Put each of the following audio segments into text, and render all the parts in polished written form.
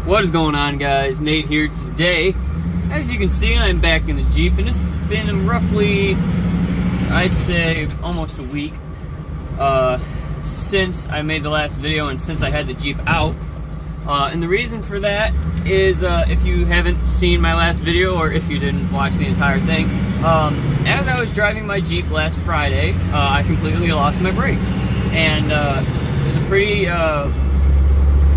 What is going on, guys? Nate here today. As you can see, I'm back in the Jeep, and it's been roughly, I'd say, almost a week since I made the last video and since I had the Jeep out. And the reason for that is, if you haven't seen my last video or if you didn't watch the entire thing, as I was driving my Jeep last Friday, I completely lost my brakes. And it was a pretty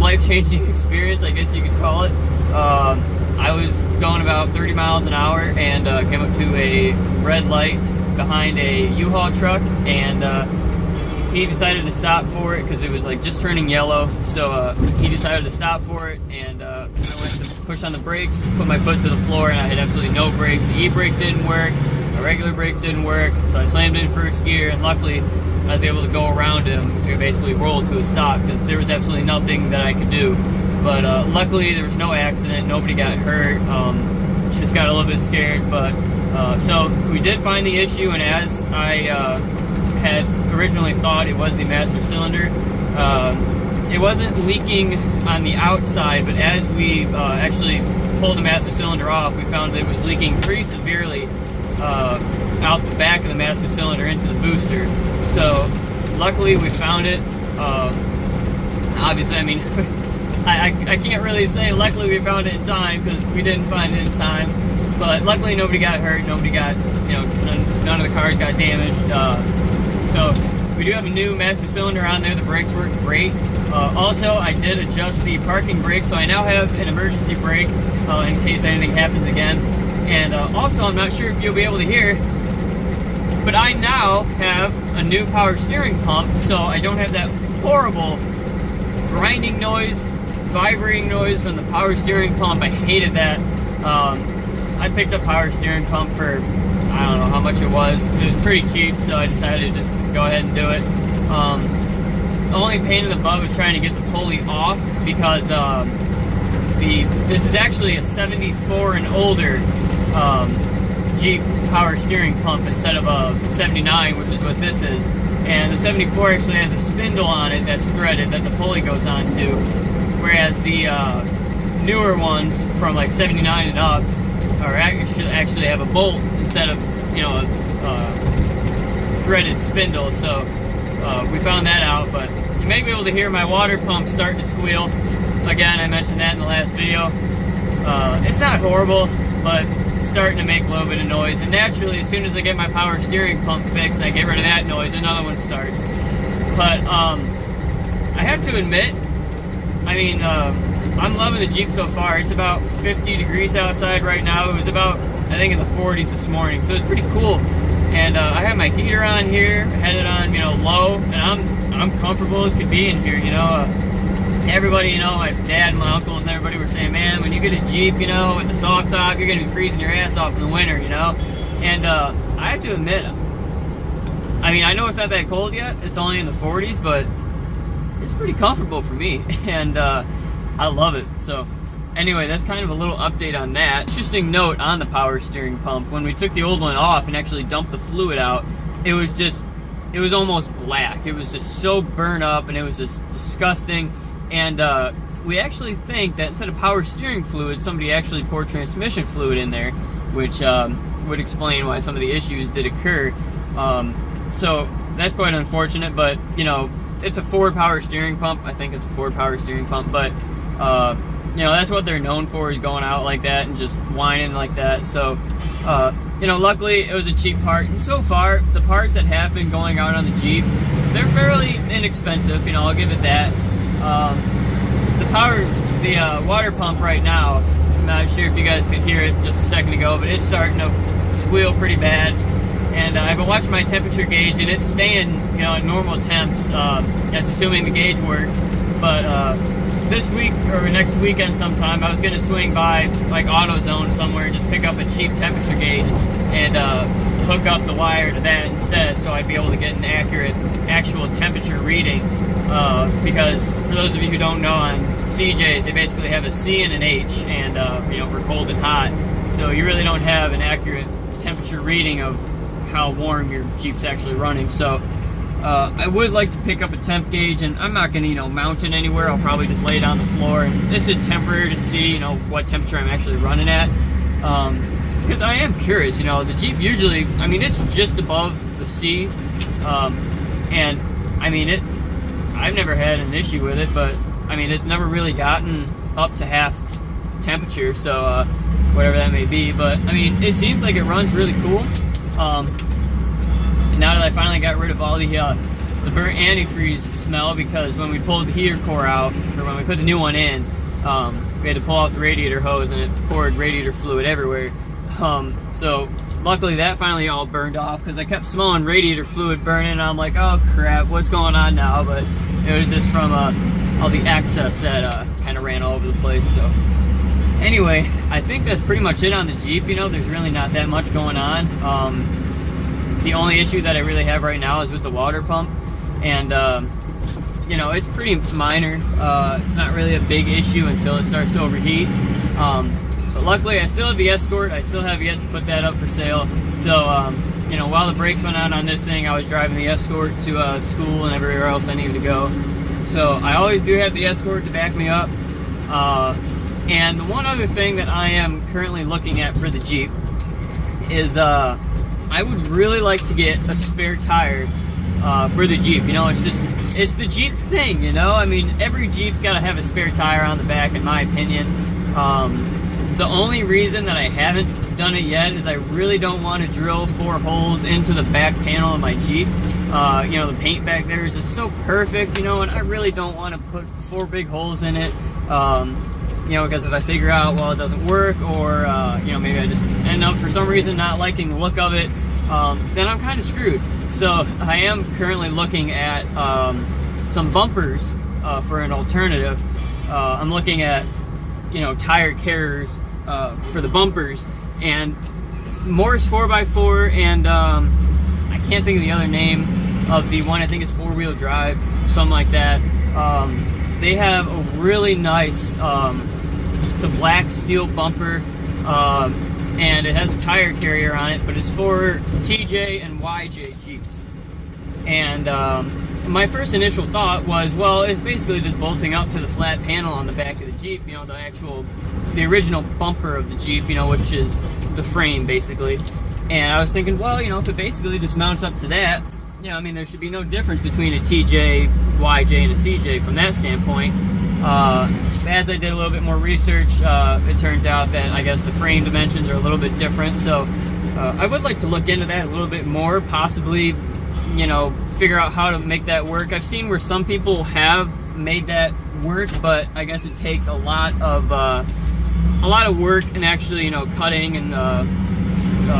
life-changing experience, I guess you could call it. I was going about 30 miles an hour and came up to a red light behind a U-Haul truck, and he decided to stop for it because it was like just turning yellow. So he decided to stop for it, and I went to push on the brakes, put my foot to the floor, and I had absolutely no brakes. The e-brake didn't work, my regular brakes didn't work, so I slammed in first gear, and luckily I was able to go around him and basically roll to a stop because there was absolutely nothing that I could do. But luckily there was no accident, nobody got hurt, just got a little bit scared. But so we did find the issue, and as I had originally thought, it was the master cylinder. It wasn't leaking on the outside, but as we actually pulled the master cylinder off, we found that it was leaking pretty severely out the back of the master cylinder into the booster. So luckily we found it. Obviously, I mean, I can't really say luckily we found it in time because we didn't find it in time. But luckily nobody got hurt, nobody got, you know, none of the cars got damaged. So we do have a new master cylinder on there. The brakes work great. Also, I did adjust the parking brake, so I now have an emergency brake in case anything happens again. And also, I'm not sure if you'll be able to hear, but I now have a new power steering pump, so I don't have that horrible grinding noise, vibrating noise from the power steering pump. I hated that. I picked up power steering pump for, I don't know how much it was. It was pretty cheap, so I decided to just go ahead and do it. The only pain in the butt was trying to get the pulley off because this is actually a 74 and older Jeep power steering pump instead of a 79, which is what this is. And the 74 actually has a spindle on it that's threaded that the pulley goes onto, whereas the newer ones from like 79 and up actually have a bolt instead of, you know, a threaded spindle. So we found that out, but you may be able to hear my water pump start to squeal. Again, I mentioned that in the last video. It's not horrible, but it's starting to make a little bit of noise. And naturally, as soon as I get my power steering pump fixed and I get rid of that noise, another one starts. But I have to admit, I mean, I'm loving the Jeep so far. It's about 50 degrees outside right now. It was about, I think, in the 40s this morning, so it's pretty cool. And I have my heater on here, had it on, you know, low, and I'm comfortable as could be in here, you know. Everybody, you know, my dad and my uncles and everybody were saying, man, when you get a Jeep, you know, with the soft top, you're gonna be freezing your ass off in the winter, you know. And I have to admit, I mean, I know it's not that cold yet, it's only in the 40s, but it's pretty comfortable for me, and I love it. So anyway, that's kind of a little update on that. Interesting note on the power steering pump, when we took the old one off and actually dumped the fluid out, it was almost black. It was just so burnt up, and it was just disgusting. And we actually think that instead of power steering fluid, somebody actually poured transmission fluid in there, which would explain why some of the issues did occur. So that's quite unfortunate, but you know, it's a Ford power steering pump. I think it's a Ford power steering pump, but you know, that's what they're known for, is going out like that and just whining like that. So you know, luckily it was a cheap part, and so far the parts that have been going out on the Jeep, they're fairly inexpensive, you know, I'll give it that. The water pump right now, I'm not sure if you guys could hear it just a second ago, but it's starting to squeal pretty bad. And I've been watching my temperature gauge, and it's staying, you know, at normal temps. That's assuming the gauge works. But this week or next weekend sometime, I was going to swing by like AutoZone somewhere and just pick up a cheap temperature gauge and hook up the wire to that instead, so I'd be able to get an accurate actual temperature reading. Because for those of you who don't know, on CJs they basically have a C and an H, and you know, for cold and hot, so you really don't have an accurate temperature reading of how warm your Jeep's actually running. So I would like to pick up a temp gauge, and I'm not gonna, mount it anywhere. I'll probably just lay it on the floor, and this is temporary to see, what temperature I'm actually running at. Because I am curious, the Jeep usually, I mean, it's just above the sea, and I mean, I've never had an issue with it, but I mean, it's never really gotten up to half temperature, so whatever that may be. But I mean, it seems like it runs really cool. Now that I finally got rid of all the burnt antifreeze smell, because when we pulled the heater core out, or when we put the new one in, we had to pull off the radiator hose, and it poured radiator fluid everywhere. So luckily that finally all burned off, because I kept smelling radiator fluid burning, and I'm like, oh crap, what's going on now? But it was just from all the excess that kind of ran all over the place. So anyway, I think that's pretty much it on the Jeep. There's really not that much going on. The only issue that I really have right now is with the water pump, and it's pretty minor. It's not really a big issue until it starts to overheat. But luckily I still have the Escort. I still have yet to put that up for sale. So while the brakes went on this thing, I was driving the Escort to school and everywhere else I needed to go. So I always do have the Escort to back me up. And the one other thing that I am currently looking at for the Jeep is I would really like to get a spare tire for the Jeep. It's the Jeep thing, I mean, every Jeep's got to have a spare tire on the back, in my opinion. The only reason that I haven't done it yet is I really don't want to drill 4 holes into the back panel of my Jeep. The paint back there is just so perfect, and I really don't want to put 4 big holes in it. Because if I figure out, well, it doesn't work, or, maybe I just end up for some reason not liking the look of it, then I'm kind of screwed. So I am currently looking at some bumpers for an alternative. I'm looking at, tire carriers for the bumpers, and Morse 4x4, and I can't think of the other name of the one. I think it's 4-wheel drive, something like that. They have a really nice, it's a black steel bumper, and it has a tire carrier on it, but it's for TJ and YJ Jeeps. And my first initial thought was, well, it's basically just bolting up to the flat panel on the back of the Jeep, the original bumper of the Jeep, which is the frame, basically. And I was thinking, well, if it basically just mounts up to that, I mean, there should be no difference between a TJ, YJ, and a CJ from that standpoint. As I did a little bit more research, it turns out that I guess the frame dimensions are a little bit different. So I would like to look into that a little bit more, possibly, figure out how to make that work. I've seen where some people have made that work, but I guess it takes a lot of work and actually, cutting and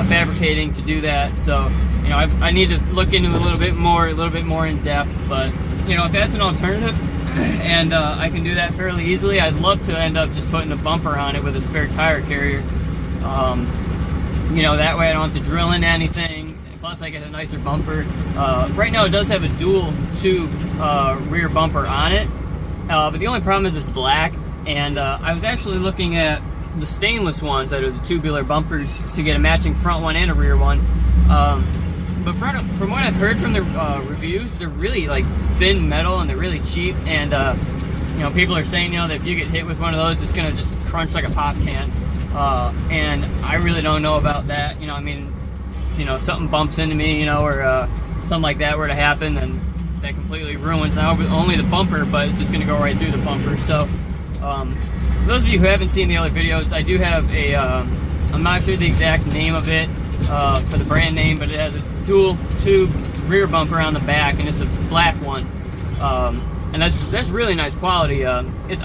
fabricating to do that. So I need to look into it a little bit more in depth. But if that's an alternative, and I can do that fairly easily, I'd love to end up just putting a bumper on it with a spare tire carrier. That way I don't have to drill into anything. Plus I get a nicer bumper. Right now it does have a dual tube rear bumper on it, but the only problem is it's black, and I was actually looking at the stainless ones that are the tubular bumpers to get a matching front one and a rear one. But from what I've heard from the reviews, they're really like thin metal, and they're really cheap, and people are saying that if you get hit with one of those, it's gonna just crunch like a pop can, and I really don't know about that. I mean, if something bumps into me, or something like that were to happen, then that completely ruins not only the bumper, but it's just gonna go right through the bumper. So for those of you who haven't seen the other videos, I do have a I'm not sure the exact name of it for the brand name, but it has a dual tube rear bumper on the back, and it's a black one, and that's really nice quality. I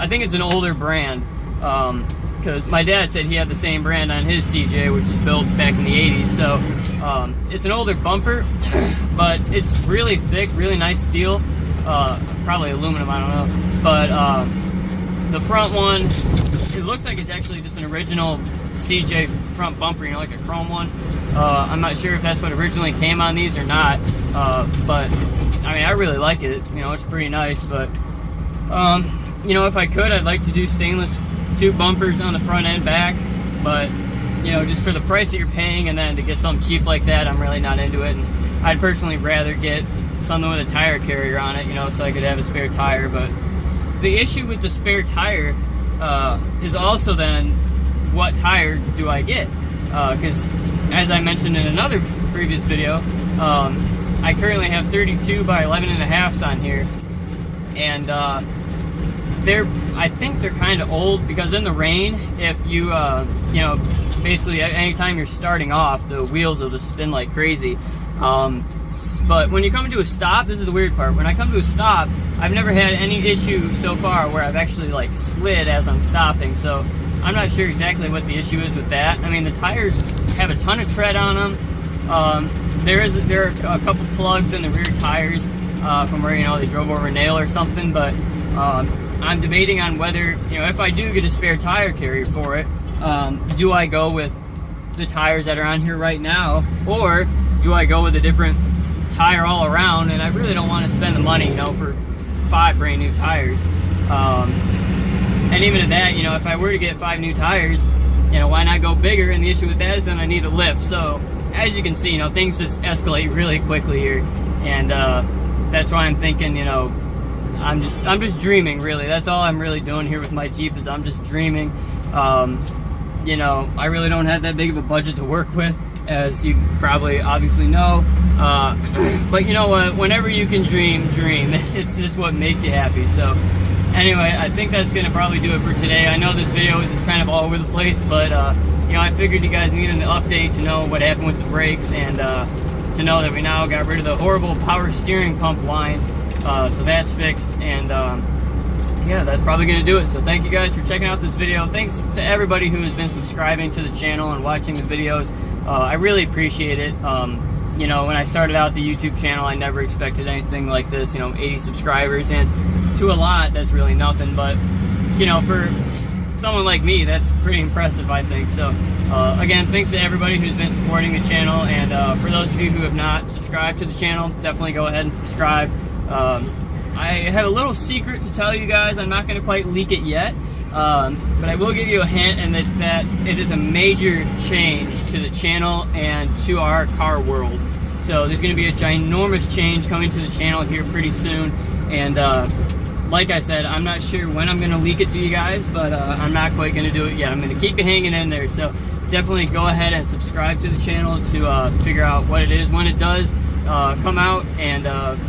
think it's an older brand, because my dad said he had the same brand on his CJ, which was built back in the 80s. So it's an older bumper, but it's really thick, really nice steel, probably aluminum, I don't know. But the front one, it looks like it's actually just an original CJ front bumper, like a chrome one. I'm not sure if that's what originally came on these or not, but I mean, I really like it. It's pretty nice. But if I could, I'd like to do stainless tube bumpers on the front and back, but just for the price that you're paying, and then to get something cheap like that, I'm really not into it. And I'd personally rather get something with a tire carrier on it, you know, so I could have a spare tire. But the issue with the spare tire is also then, what tire do I get? Because as I mentioned in another previous video, I currently have 32 by 11.5s on here, and I think they're kind of old, because in the rain, if you you know, basically anytime you're starting off, the wheels will just spin like crazy. But when you come to a stop, this is the weird part. When I come to a stop, I've never had any issue so far where I've actually like slid as I'm stopping. So I'm not sure exactly what the issue is with that. I mean, the tires have a ton of tread on them. There are a couple plugs in the rear tires from where, you know, they drove over a nail or something. But I'm debating on whether, you know, if I do get a spare tire carrier for it, do I go with the tires that are on here right now, or do I go with a different tire all around? And I really don't want to spend the money, you know, for 5 brand new tires. And even at that, you know, if I were to get 5 new tires, you know, why not go bigger? And the issue with that is then I need a lift. So as you can see, you know, things just escalate really quickly here, and that's why I'm thinking, you know, I'm just dreaming, really. That's all I'm really doing here with my Jeep, is I'm just dreaming. You know, I really don't have that big of a budget to work with, as you probably obviously know. But you know what? Whenever you can dream. It's just what makes you happy. So anyway, I think that's gonna probably do it for today. I know this video is just kind of all over the place, but you know, I figured you guys needed an update to know what happened with the brakes, and to know that we now got rid of the horrible power steering pump line. So that's fixed, and yeah, that's probably going to do it. So thank you guys for checking out this video. Thanks to everybody who has been subscribing to the channel and watching the videos. I really appreciate it. You know, when I started out the YouTube channel, I never expected anything like this, you know, 80 subscribers, and to a lot, that's really nothing. But, you know, for someone like me, that's pretty impressive, I think. So, again, thanks to everybody who's been supporting the channel, and for those of you who have not subscribed to the channel, definitely go ahead and subscribe. I have a little secret to tell you guys. I'm not going to quite leak it yet, but I will give you a hint, and it's that it is a major change to the channel and to our car world. So there's going to be a ginormous change coming to the channel here pretty soon, and like I said, I'm not sure when I'm going to leak it to you guys, but I'm not quite going to do it yet. I'm going to keep it hanging in there, so definitely go ahead and subscribe to the channel to figure out what it is when it does come out, and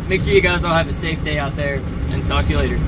make sure you guys all have a safe day out there, and talk to you later.